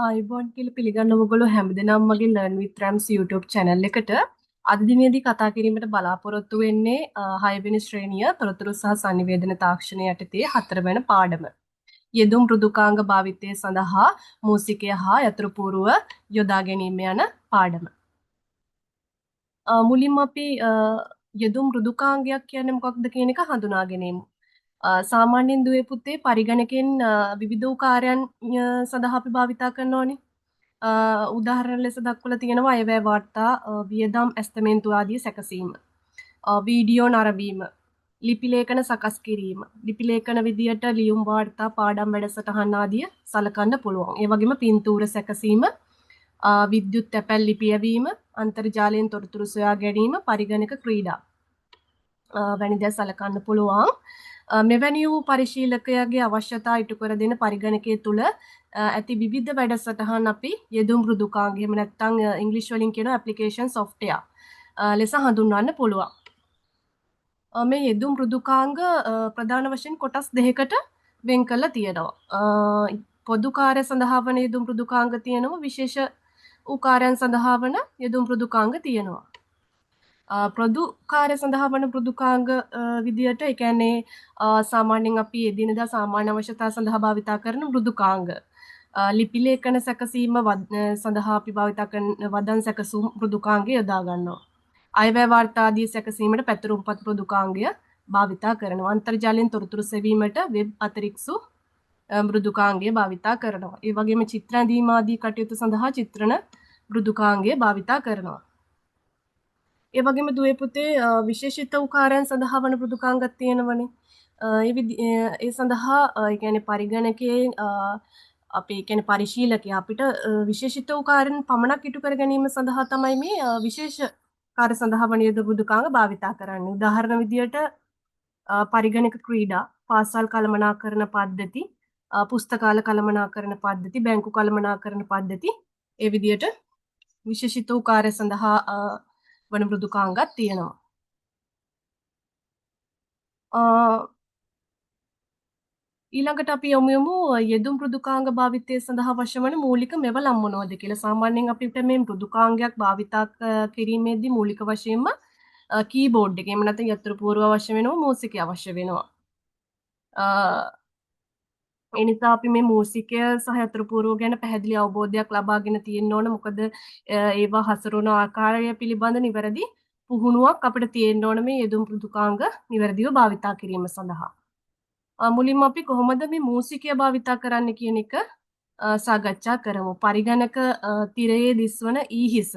ආයිබෝන් කියලා පිළිගන්න ඔයගොල්ලෝ හැමදෙනාම මගේ Learn with Rams YouTube channel එකට අද දිනේදී කතා කිරීමට බලාපොරොත්තු වෙන්නේ 6 වෙනි ශ්‍රේණිය තොරතුරු සහ sannivedana තාක්ෂණය යටතේ 4 වෙනි පාඩම. යෙදුම් මෘදුකාංග භාවිතය සඳහා මූසිකය හා යතුරු පුරුව යොදා ගැනීම යන පාඩම. මුලින්ම අපි යෙදුම් මෘදුකාංගයක් කියන්නේ මොකක්ද කියන එක හඳුනා ගැනීමු. සාමාන්‍යයෙන් දුවේ පුතේ පරිගණකෙන් විවිධ වූ කාර්යයන් සඳහා අපි භාවිතා කරනෝනේ. උදාහරණ ලෙස දක්වලා තියෙනවා අයවැය වාර්තා, වියදම් ඇස්තමේන්තු ආදී සැකසීම, වීඩියෝ නරඹීම, ලිපි ලේඛන සකස් කිරීම, ලිපි ලේඛන විදියට ලියුම් වාර්තා, පාඩම් වැඩසටහන් ආදිය සලකන්න පුළුවන්. ඒ වගේම පින්තූර සැකසීම, විද්‍යුත් තැපැල් ලිපියවීම, අන්තර්ජාලයෙන් තොරතුරු සොයා ගැනීම, පරිගණක ක්‍රීඩා වැනි දෑ සලකන්න පුළුවන්. මෙවැනි වූ පරිශීලකයාගේ අවශ්‍යතා ඉටු කර දෙන පරිගණකය තුළ ඇති විවිධ වැඩසටහන් අපි යෙදුම් මෘදුකාංග එහෙම නැත්නම් ඉංග්‍රීසි වලින් කියන ඇප්ලිකේෂන් සොෆ්ට්වෙයාර් ලෙස හඳුන්වන්න පුළුවන්. මේ යෙදුම් මෘදුකාංග ප්‍රධාන වශයෙන් කොටස් දෙකකට වෙන් කරලා තියෙනවා. පොදු කාර්ය සඳහා වන යෙදුම් මෘදුකාංග තියෙනවා, විශේෂ වූ කාර්යයන් සඳහා වන යෙදුම් මෘදුකාංග තියෙනවා. ප්‍රොදු කාර්ය සඳහා වන මෘදුකාංග විදියට ඒ කියන්නේ සාමාන්‍යයෙන් අපි එදිනෙදා සාමාන්‍ය අවශ්‍යතා සඳහා භාවිතා කරන මෘදුකාංග. ලිපි ලේඛන සැකසීම සඳහා අපි භාවිතා කරන වදන් සැකසුම් මෘදුකාංගය යොදා ගන්නවා. අයවැය වාර්තා ආදී සැකසීමට පැතුරුම්පත් මෘදුකාංගය භාවිතා කරනවා. අන්තර්ජාලයෙන් තොරතුරු සෙවීමට වෙබ් අතිරික්සු මෘදුකාංගය භාවිතා කරනවා. ඒ වගේම චිත්‍ර ඇඳීම ආදී කටයුතු සඳහා චිත්‍රණ මෘදුකාංගය භාවිතා කරනවා. ඒ වගේම දුවේ පුතේ විශේෂිත වූ කාර්යයන් සඳහා වන මෘදුකාංගත් තියෙනවනේ. ඒ සඳහා ඒ කියන්නේ පරිගණකයේ අපි කියන්නේ පරිශීලකයා අපිට විශේෂිත වූ කාර්යන් පමණක් ඉටු කර ගැනීම සඳහා තමයි මේ විශේෂ කාර්ය සඳහා වන මෘදුකාංග භාවිතා කරන්නේ. උදාහරණ විදියට පරිගණක ක්‍රීඩා, පාසල් කළමනාකරණ පද්ධති, පුස්තකාල කළමනාකරණ පද්ධති, බැංකු කළමනාකරණ පද්ධති ඒ විදියට විශේෂිත වූ කාර්ය සඳහා වන මෘදුකාංගත් තියෙනවා. ඊළඟට අපි යමු යෙදුම් මෘදුකාංග භාවිතය සඳහා අවශ්‍ය වන මූලික මෙවලම් මොනවද කියලා. සාමාන්‍යයෙන් අපිට මේ මෘදුකාංගයක් භාවිතා කිරීමේදී මූලික වශයෙන්ම කීබෝඩ් එක එහෙම නැත්නම් යතුරු පුවරුව අවශ්‍ය වෙනවා, මූසිකය අවශ්‍ය වෙනවා. ඒ නිසා අපි මේ මූසිකය සහ යතුරු පුවරුව ගැන පැහැදිලි අවබෝධයක් ලබාගෙන තියෙන්න ඕන. මොකද ඒවා හසුරුවන ආකාරය පිළිබඳ නිවැරදි පුහුණුවක් අපිට තියෙන්න ඕන මේ යෙදුම් මෘදුකාංග නිවැරදිව භාවිතා කිරීම සඳහා. මුලින්ම අපි කොහොමද මේ මූසිකය භාවිතා කරන්න කියන එක සාකච්ඡා කරමු. පරිගණක තිරයේ දිස්වන ඊහිස.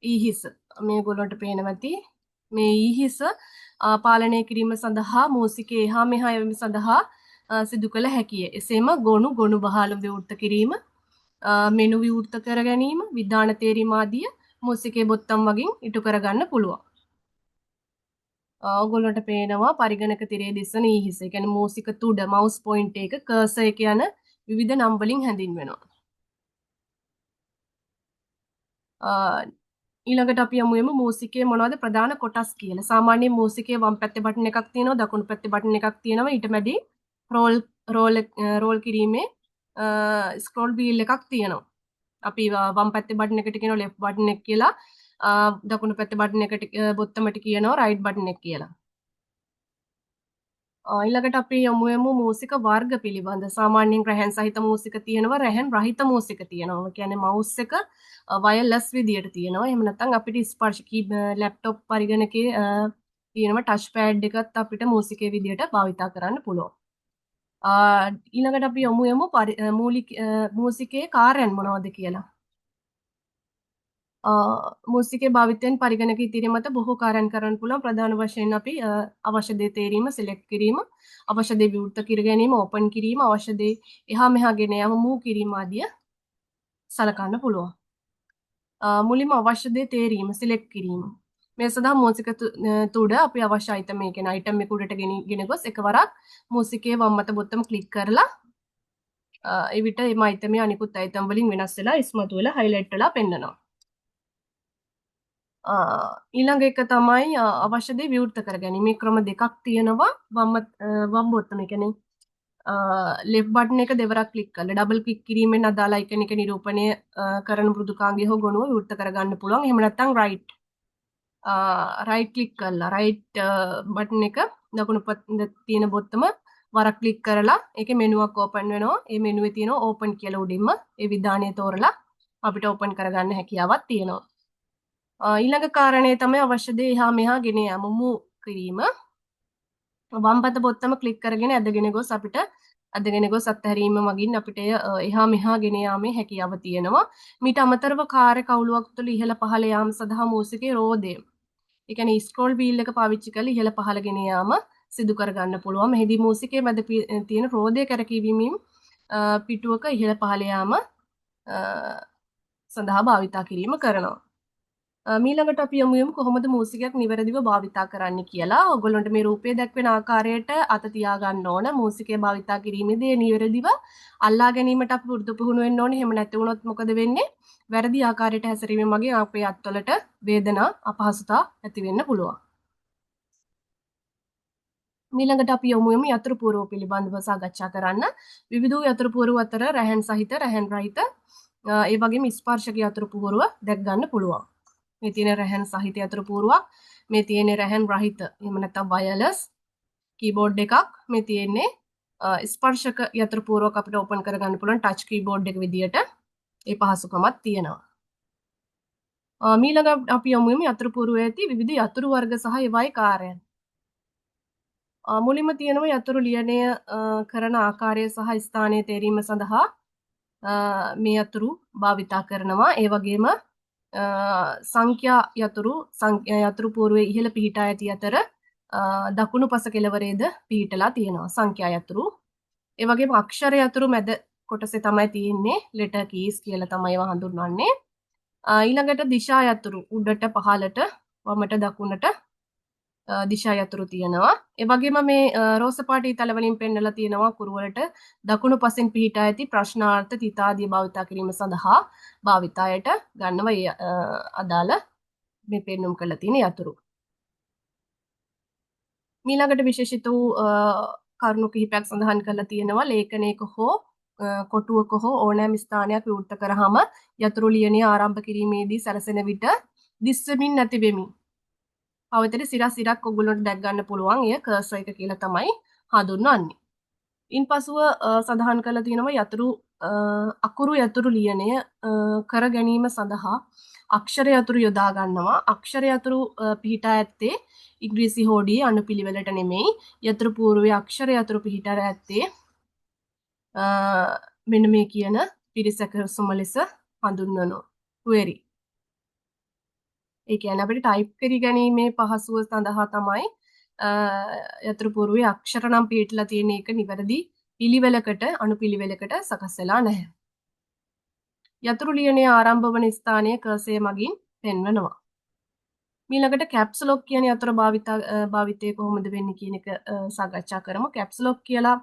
ඊහිස මේගොල්ලන්ට පේනවා ඇති. මේ ඊහිස පාලනය කිරීම සඳහා මූසිකය එහා මෙහා යවීම සඳහා සිදු කළ හැකිය. එසේම ගොනු බහලුම් විවෘත කිරීම, මෙනු විවෘත කර ගැනීම, විධාන තේරීම ආදිය මූසිකයේ බොත්තම් වලින් ඉටු කරගන්න පුළුවන්. ඔයගොල්ලන්ට පේනවා පරිගණක තිරයේ දිස්වන ඊහිස. ඒ කියන්නේ මූසික තුඩ මවුස් පොයින්ටර් එක කර්සර් එක යන විවිධ නම් වලින් හැඳින්වෙනවා. ඊළඟට අපි යමු මූසිකයේ මොනවද ප්‍රධාන කොටස් කියලා. සාමාන්‍යයෙන් මූසිකයේ වම් පැත්තේ බටන් එකක් තියෙනවා, දකුණු පැත්තේ බටන් එකක් තියෙනවා. ඊට මැදි රෝල් කිරීමේ ස්ක්‍රෝල් වීල් එකක් තියෙනවා. අපි වම් පැත්තේ බටන් එකට කියනවා ලෙෆ්ට් බටන් එක කියලා. දකුණු පැත්තේ බටන් එකට බොත්තමට කියනවා රයිට් බටන් එක කියලා. ඊළඟට අපි යමු මූසික වර්ග පිළිබඳ. සාමාන්‍යයෙන් රැහැන් සහිත මූසික තියෙනවා, රැහැන් රහිත මූසික තියෙනවා. කියන්නේ මවුස් එක වයර්ලස් විදියට තියෙනවා. එහෙම නැත්නම් අපිට ස්පර්ශ ලැප්ටොප් පරිගණකයේ තියෙනවා ටච් පෑඩ් එකත් අපිට මූසිකයේ විදියට භාවිතා කරන්න පුළුවන්. ඊළඟට අපි යමු මූසිකයේ කාර්යයන් මොනවද කියලා. මූසිකයේ භාවිතයෙන් පරිගණක ඉදිරිය මත බොහෝ කාර්යයන් කරන්න පුළුවන්. ප්‍රධාන වශයෙන් අපි අවශ්‍ය දේ තේරීම, සිලෙක්ට් කිරීම, අවශ්‍ය දේ විවෘත කර ගැනීම, ඕපන් කිරීම, අවශ්‍ය දේ එහා මෙහා ගෙන යාම, මූව් කිරීම ආදිය සලකන්න පුළුවන්. මුලින්ම අවශ්‍ය දේ තේරීම, සිලෙක්ට් කිරීම. මේ සඳහා මූසික තුඩ අපි අවශ්‍ය අයිටම් එක කියන අයිටම් එක උඩට ගෙන ගොස් එකවරක් මූසිකයේ වම් අත බොත්තම ක්ලික් කරලා එවිට එම අයිටමේ අනිකුත් අයිටම් වලින් වෙනස් වෙලා ඉස්මතු වෙලා හයිලයිට් වෙලා පෙන්නනවා. ඊළඟ එක තමයි අවශ්‍ය දේ විවෘත කර ගැනීම. මේ ක්‍රම දෙකක් තියෙනවා. වම් බොත්තම කියන්නේ ලෙෆ්ට් බටන් එක දෙවරක් ක්ලික් කරලා ඩබල් ක්ලික් කිරීමෙන් අදාළ අයිකන් එක නිරූපණය කරන මෘදුකාංගය හෝ ගොනුව විවෘත කරගන්න පුළුවන්. එහෙම නැත්නම් රයිට් ක්ලික් කරලා රයිට් බටන් එක දකුණු තියෙන බොත්තම වරක් ක්ලික් කරලා ඒකේ මෙනුවක් ඕපන් වෙනවා. ඒ මෙනුවේ තියෙන ඕපන් කියලා උඩින්ම ඒ විධානය තෝරලා අපිට ඕපන් කරගන්න හැකියාවක් තියෙනවා. ඊළඟ කාරණේ තමයි අවශ්‍ය දේ එහා මෙහා ගෙන යාම move කිරීම. වම් පත බොත්තම ක්ලික් කරගෙන ඇදගෙන ගොස් අපිට ඇදගෙන ගොස් අත්හැරීම මගින් අපිට එහා මෙහා ගෙන යාමේ හැකියාව තියෙනවා. මීට අමතරව කාර්ය කවුලුවක් තුළ ඉහළ පහළ යාම සඳහා මූසිකේ රෝදය. ඒ කියන්නේ ස්ක්‍රෝල් වීල් එක පාවිච්චි කරලා ඉහළ පහළ ගෙන යාම සිදු කරගන්න පුළුවන්. මෙහිදී මූසිකයේ මැද තියෙන රෝදය කැරකීමෙන් පිටුවක ඉහළ පහළ යාම සඳහා භාවිතා කිරීම කරනවා. මීළඟට අපි යමු කොහොමද මූසිකයක් නිවැරදිව භාවිතා කරන්න කියලා. ඔයගොල්ලන්ට මේ රූපය දැක්වෙන ආකාරයට අත තියා ගන්න ඕන. මූසිකය භාවිතා කිරීමේදී නිවැරදිව අල්ලා ගැනීමට අපි පුරුදු පුහුණු වෙන්න ඕනේ. එහෙම නැති වුණොත් මොකද වෙන්නේ? වැරදි ආකාරයට හැසිරීම මගින් අපේ අත්වලට වේදනා අපහසුතා ඇති වෙන්න පුළුවන්. මීළඟට අපි යමු යතුරු පුවරුව පිළිබඳව සාකච්ඡා කරන්න. විවිධ යතුරු පුවරුව අතර රැහැන් සහිත, රැහැන් රහිත, ඒ වගේම ස්පර්ශක යතුරු පුවරුව දැක් ගන්න පුළුවන්. මේ තියෙන රැහැන් සහිත යතුරු පුවරුවක්, මේ තියෙන රැහැන් රහිත, එහෙම නැත්නම් වයර්ලස් කීබෝඩ් එකක්, මේ තියෙන්නේ ස්පර්ශක යතුරු පුවරුවක් අපිට ඕපන් කරගන්න පුළුවන් ටච් කීබෝඩ් එක විදියට. ඒ පහසුකමක් තියෙනවා. මීළඟ අපි යමු යතුරු පුවරුවේ ඇති විවිධ යතුරු වර්ග සහ ඒවායි කාර්යයන්. මුලින්ම තියෙනවා යතුරු ලියනය කරන ආකාරය සහ ස්ථානය තේරීම සඳහා මේ යතුරු භාවිතා කරනවා. ඒ වගේම සංඛ්‍යා යතුරු පුවරුවේ ඉහළ පිහිටා ඇති අතර දකුණු පස කෙළවරේද පිහිටලා තියෙනවා සංඛ්‍යා යතුරු. ඒ වගේම අක්ෂර යතුරු මැද කොටසේ තමයි තියෙන්නේ letter keys කියලා තමයි ඒවා හඳුන්වන්නේ. ඊළඟට දිශා යතුරු උඩට පහළට වමට දකුණට දිශා යතුරු තියෙනවා. ඒ වගේම මේ රෝස පාට ඉතල වලින් පෙන්නලා තියෙනවා කුරුවලට දකුණු පසින් පිහිටා ඇති ප්‍රශ්නාර්ථ තිතාදී භාවිතා කිරීම සඳහා භාවිතයට ගන්නව අදාළ මේ පෙන්눔 කරලා තියෙන යතුරු. මීළඟට විශේෂිත වූ කරුණු කිහිපයක් සඳහන් කරලා තියෙනවා. ලේඛනයක හෝ කොටුවක හෝ ඕනෑම ස්ථානයක් විවෘත කරාම යතුරු ලියනය ආරම්භ කිරීමේදී සැරසෙන විට දිස්වමින් නැති වෙමින් පවතින සිරක් ඔයගොල්ලන්ට දැක් ගන්න පුළුවන්. එය කර්සර් එක කියලා තමයි හඳුන්වන්නේ. ඉන්පසුව සඳහන් කරලා තියෙනවා අකුරු යතුරු ලියනය කර ගැනීම සඳහා අක්ෂර යතුරු යොදා ගන්නවා. අක්ෂර යතුරු පිහිටා ඇත්තේ ඉංග්‍රීසි හෝඩියේ අනුපිළිවෙලට නෙමෙයි. යතුරු පූර්වයේ අක්ෂර යතුරු පිහිටා ඇත්තේ මෙන්න මේ කියන පිරිසකසුම ලෙස හඳුන්වනවා. query. ඒ කියන්නේ අපිට ටයිප් කර ගැනීමේ පහසුව සඳහා තමයි යතුරු පූර්වයේ අක්ෂර නම් පිළිట్లా තියෙන එක නිවැරදි පිළිවෙලකට අනුපිළිවෙලකට සකස් වෙලා නැහැ. යතුරු ලියනයේ ආරම්භ වන ස්ථානය කර්සර් මගින් පෙන්වනවා. මීළඟට කැප්ස් ලොක් කියන යතුරු භාවිතය කොහොමද වෙන්නේ කියන එක සාකච්ඡා කරමු. කැප්ස් ලොක් කියලා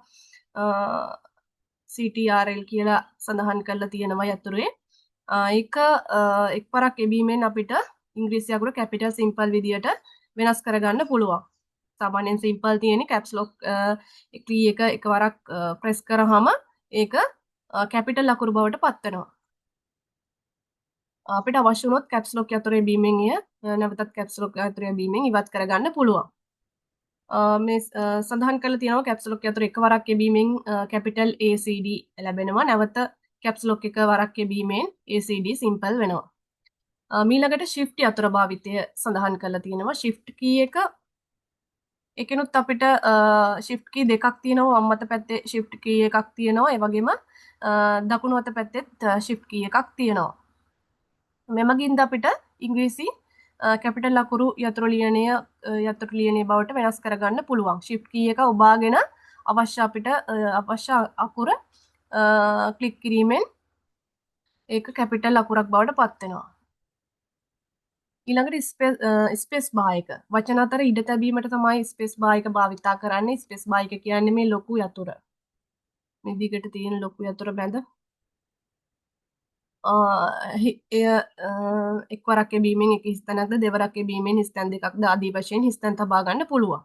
CTRL කියලා සඳහන් කරලා තියෙනවා යතුරුවේ. ඒක එක්වරක් එබීමෙන් අපිට ඉංග්‍රීසි අකුර කැපිටල් සිම්පල් විදියට වෙනස් කරගන්න පුළුවන්. සාමාන්‍යයෙන් සිම්පල් තියෙන්නේ කැප්ස් ලොක් කී එක එකවරක් ප්‍රෙස් කරාම ඒක කැපිටල් අකුරු බවට පත් වෙනවා. අපිට අවශ්‍ය වුණොත් කැප්ස් ලොක් යතුරේ බීමෙන් නැවතත් කැප්ස් ලොක් යතුරේ බීමෙන් ඉවත් කරගන්න පුළුවන්. මේ සඳහන් කරලා තියෙනවා කැප්ස් ලොක් යතුර එකවරක් එබීමෙන් කැපිටල් ACD ලැබෙනවා. නැවත කැප්ස් ලොක් එකවරක් එබීමෙන් ACD සිම්පල් වෙනවා. මීළඟට shift යතුර භාවිතය සඳහන් කරලා තියෙනවා. shift key එක එකනොත් අපිට shift key දෙකක් තියෙනවා. වම් අත පැත්තේ shift key එකක් තියෙනවා. ඒ වගේම දකුණු අත පැත්තෙත් shift key එකක් තියෙනවා. මෙමගින්ද අපිට ඉංග්‍රීසි කැපිටල් අකුරු යතුරු ලියනයේ බවට වෙනස් කරගන්න පුළුවන්. shift key එක ඔබාගෙන අවශ්‍ය අකුර ක්ලික් කිරීමෙන් ඒක කැපිටල් අකුරක් බවට පත් වෙනවා. ඊළඟට ස්පේස් බාර් එක. වචන අතර ඉඩ තැබීමට තමයි ස්පේස් බාර් එක භාවිතා කරන්නේ. ස්පේස් බාර් එක කියන්නේ මේ ලොකු යතුර. මේ දිගට තියෙන ලොකු යතුර බැඳ එය එක්වරක් එබීමෙන් එක හිස්තැනක්ද දෙවරක් එබීමෙන් හිස්තැන් දෙකක්ද ආදී වශයෙන් හිස්තැන් තබා ගන්න පුළුවන්.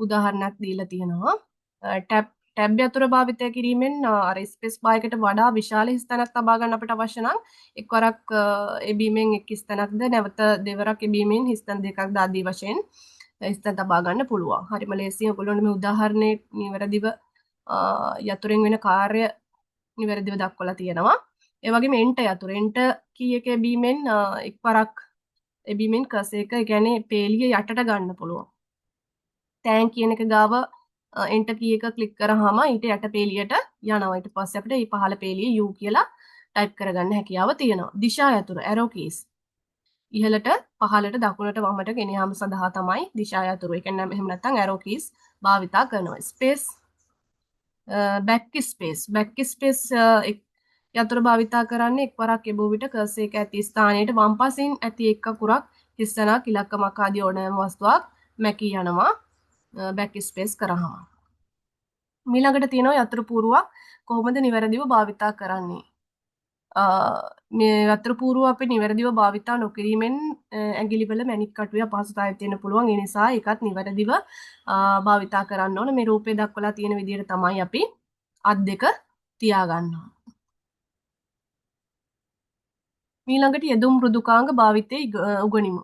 උදාහරණයක් දීලා තියෙනවා. ටැබ් යතුර භාවිතය කිරීමෙන් අර ස්පේස් බාර් එකට වඩා විශාල හිස් තැනක් තබා ගන්න අපිට අවශ්‍ය නම් එක්වරක් එබීමෙන් එක් හිස් තැනක්ද නැවත දෙවරක් එබීමෙන් හිස් තැන් දෙකක්ද ආදී වශයෙන් හිස් තැන් තබා ගන්න පුළුවන්. හරිම ලේසියෙන් ඔයගොල්ලොන්ට මේ උදාහරණේ නිවැරදිව යතුරෙන් වෙන කාර්ය නිවැරදිව දක්වලා තියෙනවා. ඒ වගේම එන්ටර් කී එක එබීමෙන් එක්වරක් එබීමෙන් කස් එක ඒ කියන්නේ පේලිය යටට ගන්න පුළුවන්. තෑන් කියන එක ගාව එන්ටර් කී එක ක්ලික් කරාම ඊට යට පේලියට යනවා. ඊට පස්සේ අපිට මේ පහළ පේලිය U කියලා ටයිප් කරගන්න හැකියාව තියෙනවා. දිශා යතුර arrow keys ඉහළට පහළට දකුණට වමට ගෙන යාම සඳහා තමයි දිශා යතුරු. ඒ කියන්නේ එහෙම නැත්නම් arrow keys භාවිතා කරනවා. ස්පේස් බැක් ස්පේස් යතුර භාවිතා කරන්නේ එක්වරක් එබෝ විට කර්සර් එක ඇති ස්ථානයට වම් පසින් ඇති එක් අකුරක් හිස්තැනක් ඉලක්කමක් ආදී ඕනෑම වස්තුවක් මැකී යනවා බැක් ස්පේස් කරාම. ඊළඟට තියෙනවා යතුරු පුරුවක් කොහොමද නිවැරදිව භාවිතා කරන්නේ? මේ යතුරු පුරුව අපි නිවැරදිව භාවිතා නොකිරීමෙන් ඇඟිලිවල මැණික් කටුවේ අපහසුතාවය තියෙන්න පුළුවන්. ඒ නිසා ඒකත් නිවැරදිව භාවිතා කරන්න ඕන. මේ රූපේ දක්වලා තියෙන විදිහට තමයි අපි අත් දෙක තියාගන්න ඕන. ඊළඟට යෙදුම් මෘදුකාංග භාවිතය උගනිමු.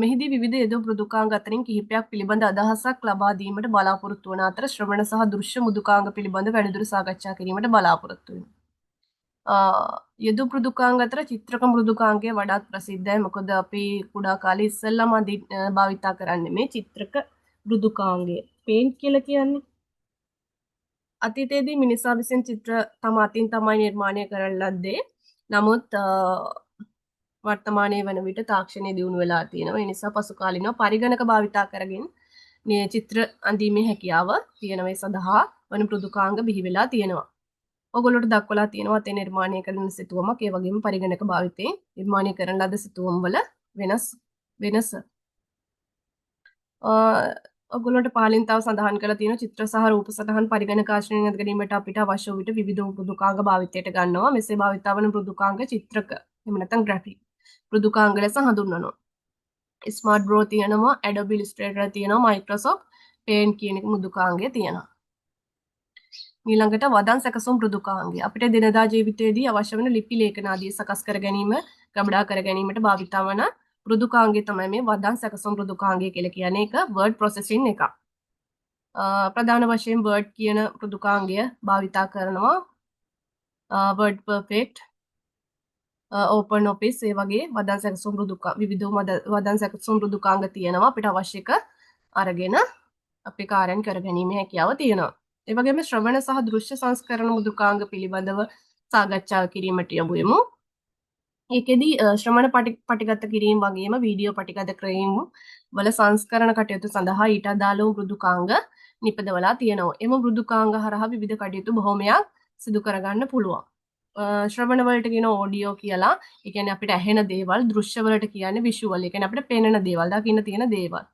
මෙහිදී විවිධ යෙදුම් මෘදුකාංග අතරින් කිහිපයක් පිළිබඳ අදහසක් ලබා දීමට බලාපොරොත්තු වන අතර ශ්‍රවණ සහ දෘශ්‍ය මෘදුකාංග පිළිබඳ වැඩිදුර සාකච්ඡා කිරීමට බලාපොරොත්තු වෙමි. යෙදු මෘදුකාංග අතර චිත්‍රක මෘදුකාංගය වඩාත් ප්‍රසිද්ධයි. මොකද අපි කුඩා කාලේ ඉස්සෙල්ලාම භාවිතා කරන්නේ මේ චිත්‍රක මෘදුකාංගය. පේන්ට් කියලා කියන්නේ. අතීතයේදී මිනිසා විසින් චිත්‍ර තම අතින් තමයි නිර්මාණය කරන ලද්දේ. නමුත් වර්තමානයේ වන විට තාක්ෂණය දියුණු වෙලා තියෙනවා. ඒ නිසා පසු කාලිනව පරිගණක භාවිතා කරගෙන මේ චිත්‍ර අඳීමේ හැකියාව තියෙනවා. ඒ සඳහා වන මෘදුකාංග බිහි වෙලා තියෙනවා. ඔගොල්ලොට දක්වලා තියෙනවා තේ නිර්මාණය කරන සිතුවමක් ඒ වගේම පරිගණක භාවිතයෙන් නිර්මාණය කරන ලද සිතුවම් වල වෙනස. ඔගොල්ලන්ට පහලින් තව සඳහන් කරලා තියෙනවා චිත්‍ර සහ රූප සටහන් පරිගණක ආශ්‍රයෙන් අද ගැනීමට අපිට අවශ්‍ය වූ විට විවිධ මෘදුකාංග භාවිතයට ගන්නවා. මෙසේ භාවිතා වන මෘදුකාංග චිත්‍රක එහෙම නැත්නම් ග්‍රැෆික් මෘදුකාංග ලෙස හඳුන්වනවා. ස්මාර්ට් බ්‍රෝ තියෙනවා, Adobe Illustrator තියෙනවා, Microsoft Paint කියන මෘදුකාංගය තියෙනවා. ඊළඟට වදන් සැකසුම් මෘදුකාංගය. අපිට දිනදා ජීවිතයේදී අවශ්‍ය වෙන ලිපි ලේඛන ආදී සකස් කර ගැනීම, ගබඩා කර ගැනීමට භාවිතා වන මෘදුකාංගය තමයි මේ වදන් සැකසුම් මෘදුකාංගය කියලා කියන්නේ. ඒක word processing එකක්. ප්‍රධාන වශයෙන් word කියන මෘදුකාංගය භාවිතා කරනවා. word perfect, open office ඒ වගේ වදන් සැකසුම් විවිධ වදන් සැකසුම් මෘදුකාංග තියෙනවා. අපිට අවශ්‍ය එක අරගෙන අපේ කාර්යයන් කර ගැනීමේ හැකියාව තියෙනවා. ඒ වගේම ශ්‍රවණ සහ දෘශ්‍ය සංස්කරණ මෘදුකාංග පිළිබඳව සාකච්ඡා කිරීමට යොමු වෙමු. ඒකෙදී ශ්‍රවණ පටිගත කිරීම වගේම වීඩියෝ පටිගත කිරීම වල සංස්කරණ කටයුතු සඳහා ඊට අදාළ වූ මෘදුකාංග නිපදවලා තියෙනවා. එම මෘදුකාංග හරහා විවිධ කටයුතු බොහෝමයක් සිදු කරගන්න පුළුවන්. ශ්‍රවණ වලට කියන ඔඩියෝ කියලා. ඒ කියන්නේ අපිට ඇහෙන දේවල්, දෘශ්‍ය වලට කියන්නේ විෂුවල්. ඒ කියන්නේ අපිට පෙනෙන දේවල්, දකින්න තියෙන දේවල්.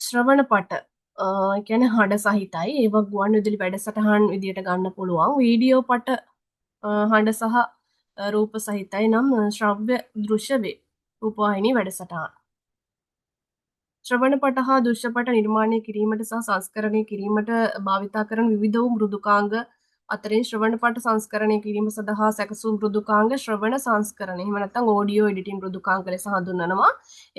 ශ්‍රවණ පට කියන්නේ හඬ සහිතයි. ඒව ගුවන් විදුලි වැඩසටහන් විදියට ගන්න පුළුවන්. වීඩියෝ පට හඬ සහ රූප සහිතයි නම් ශ්‍රව්‍ය දෘශ්‍ය වේ. රූපවාහිනී වැඩසටහන්. ශ්‍රවණ පට හා දෘශ්‍ය පට නිර්මාණය කිරීමට සහ සංස්කරණය කිරීමට භාවිතා කරන විවිධ වූ මෘදුකාංග අතරින් ශ්‍රවණ පට සංස්කරණය කිරීම සඳහා සැකසූ මෘදුකාංග ශ්‍රවණ සංස්කරණය. එහෙම නැත්නම් ඔඩියෝ එඩිටින් මෘදුකාංග ලෙස හඳුන්වනවා.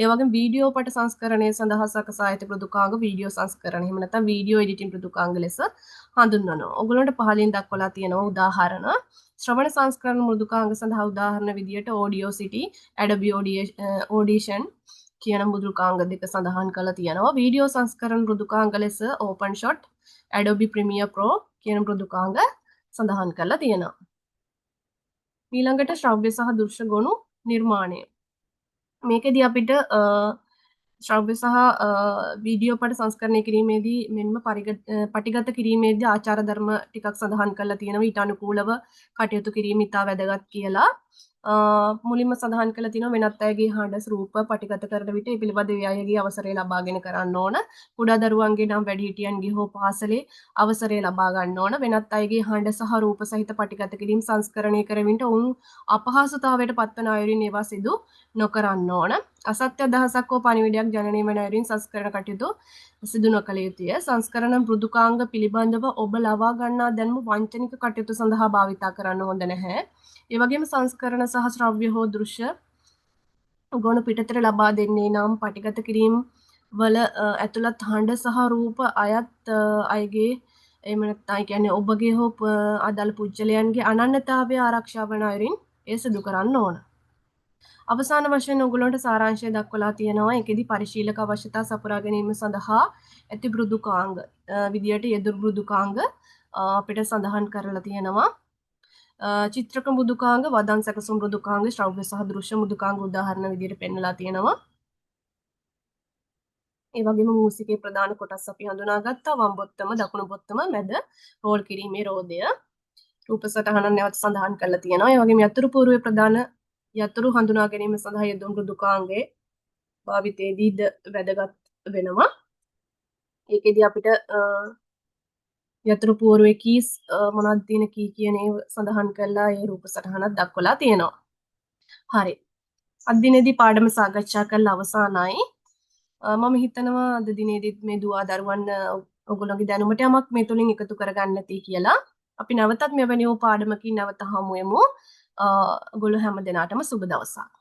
ඒ වගේම වීඩියෝ පට සංස්කරණය සඳහා සකසා ඇති මෘදුකාංග වීඩියෝ සංස්කරණය. එහෙම නැත්නම් වීඩියෝ එඩිටින් මෘදුකාංග ලෙස හඳුන්වනවා. ඔයගොල්ලන්ට පහලින් දක්වලා තියෙනවා උදාහරණ. ශ්‍රවණ සංස්කරණ මෘදුකාංග සඳහා උදාහරණ විදියට Audacity, Adobe Audition කියන මෘදුකාංග දෙක සඳහන් කරලා තියෙනවා. වීඩියෝ සංස්කරණ මෘදුකාංග ලෙස OpenShot, Adobe Premiere Pro කියන මෘදුකාංග සඳහන් කරලා තියෙනවා. ඊළඟට ශ්‍රව්‍ය සහ දෘශ්‍ය ගොනු නිර්මාණය. මේකෙදී අපිට ශ්‍රව්‍ය සහ වීඩියෝ පට සංස්කරණය කිරීමේදී මෙන්ම පටිගත කිරීමේදී ආචාර ධර්ම ටිකක් සඳහන් කරලා තියෙනවා. ඊට අනුකූලව කටයුතු කිරීම ඉතා වැදගත් කියලා. මුලින්ම සඳහන් කරලා තියෙනවා වෙනත් අයගේ හඬ රූප පටිගත කරන විට ඒ පිළිබඳ ඒ අයගේ අවසරය ලබාගෙන කරන්න ඕන. කුඩා දරුවන්ගේ නම් වැඩිහිටියන්ගේ හෝ පාසලේ අවසරය ලබා ගන්න ඕන. වෙනත් අයගේ හඬ සහ රූප සහිත පටිගත කිරීම සංස්කරණය කරමින් ඔවුන් අපහසුතාවයට පත්වන අයුරින් ඒවා සිදු නොකරන්න ඕන. අසත්‍ය අදහසක් හෝ පණිවිඩයක් ජනනය වන අයුරින් සංස්කරණ කටයුතු සිදු නොකළ යුතුය. සංස්කරණ මෘදුකාංග පිළිබඳව ඔබ ලවා ගන්නා දැනුම වංචනික කටයුතු සඳහා භාවිතා කරන්න හොඳ නැහැ. ඒ වගේම සංස්කරණ සහ ශ්‍රව්‍ය හෝ දෘශ්‍ය ගොනු පිටතට ලබා දෙන්නේ නම් පටිගත කිරීම වල ඇතුළත් හඬ සහ රූප අයත් අයගේ එහෙම නැත්නම් කියන්නේ ඔබගේ හෝ අදාළ පුජ්‍යලයන්ගේ අනන්‍යතාවය ආරක්ෂා වන අයුරින් එය සිදු කරන්න ඕන. අවසාන වශයෙන් ඔයගොල්ලන්ට සාරාංශය දක්වලා තියෙනවා. ඒකෙදි පරිශීලක අවශ්‍යතා සපුරා ගැනීම සඳහා ඇති මෘදුකාංග විදියට යෙදුරු මෘදුකාංග අපිට සඳහන් කරලා තියෙනවා. චිත්‍රක මෘදුකාංග, වදන් සැකසුම් මෘදුකාංග, ශ්‍රව්‍ය සහ දෘශ්‍ය මෘදුකාංග උදාහරණ විදියට පෙන්නලා තියෙනවා. ඒ වගේම මූසිකේ ප්‍රධාන කොටස් අපි හඳුනාගත්තා. වම් බොත්තම, දකුණු බොත්තම, මැද රෝල් කිරීමේ රෝදය. රූප සටහන නැවත සඳහන් කරලා තියෙනවා. ඒ වගේම යතුරු පූර්වයේ ප්‍රධාන යතුරු හඳුනා ගැනීම සඳහා යෙදුණු මෘදුකාංගයේ භාවිතයේදී වැදගත් වෙනවා. ඒකෙදි අපිට යතුරු පූර්වයේ කීස් මොනවද තියෙන කී කියන ඒවා සඳහන් කරලා ඒ රූප සටහනක් දක්වලා තියෙනවා. හරි. අද දිනේදී පාඩම සාකච්ඡා කරලා අවසానයි. මම හිතනවා අද දිනේදීත් මේ දුවා දරුවන් ඔයගොල්ලෝගේ දැනුමට යමක් මේ තුලින් එකතු කරගන්න ඇති කියලා. අපි නැවතත් මෙවැනි වූ පාඩමකින් නැවත හමු වෙමු. ඔයගොල්ලෝ හැම දිනාටම සුබ දවසක්.